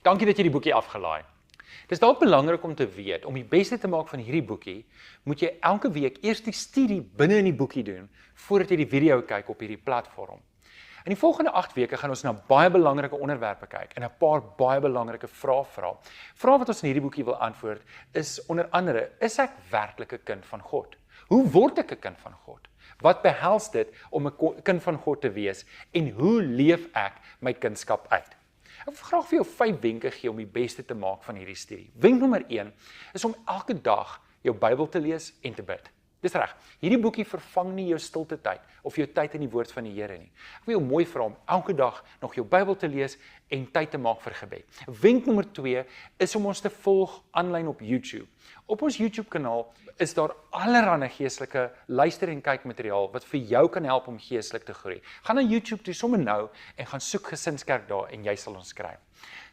Dankie dat jy die boekie afgelaai. Dit is dalk belangrik om te weet, om die beste te maak van hierdie boekie, moet jy elke week eers die studie binne in die boekie doen, voordat jy die video kyk op hierdie platform. In die volgende 8 weke gaan ons na baie belangrike onderwerpe kyk en 'n paar baie belangrike vrae vra. Vrae wat ons in hierdie boekie wil antwoord is onder andere, is ek werklik 'n kind van God? Hoe word ek 'n kind van God? Wat behels dit om 'n kind van God te wees en hoe leef ek my kindskap uit? Ek wil graag vir jou 5 wenke gee om die beste te maak van hierdie studie. Wenk nommer 1 is om elke dag jou Bybel te lees en te bid. Dis reg. Hierdie boekie vervang nie jou stilte tyd of jou tyd in die woord van die Here nie. Ek wil jou mooi vra om elke dag nog jou Bybel te lees en tyd te maak vir gebed. Wenk nommer 2 is om ons te volg aanlyn op YouTube. Op ons YouTube kanaal is daar allerlei geestelike luister en kyk materiaal wat vir jou kan help om geestelik te groei. Gaan na YouTube toe sommer nou en gaan soek Gesinskerk daar en jy sal ons kry.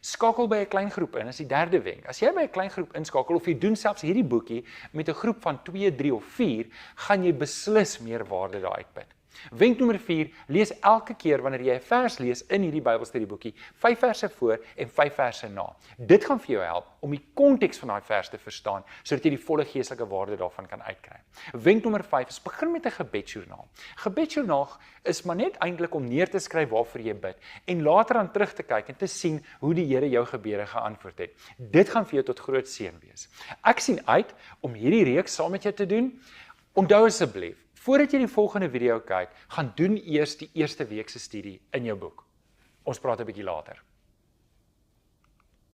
Skakel by 'n klein groep in, is die derde wenk. As jy by 'n klein groep inskakel of jy doen selfs hierdie boekie met 'n groep van 2, 3 of 4, gaan jy beslis meer waarde daar uitput. Wenk nommer 4, lees elke keer wanneer jy 'n vers lees in hierdie Bybelstudieboekie, 5 verse voor en 5 verse na. Dit gaan vir jou help om die konteks van daai vers te verstaan, sodat jy die volle geestelike waarde daarvan kan uitkry. Wenk nommer 5 is begin met 'n gebedsjoernaal. Gebedsjoernaal is maar net eintlik om neer te skryf waarvoor jy bid en later aan terug te kyk en te sien hoe die Here jou gebede geantwoord het. Dit gaan vir jou tot groot seën wees. Ek sien uit om hierdie reeks saam met jou te doen. Onthou asseblief, voordat jy die volgende video kyk, gaan doen eers die eerste week se studie in jou boek. Ons praat 'n bietjie later.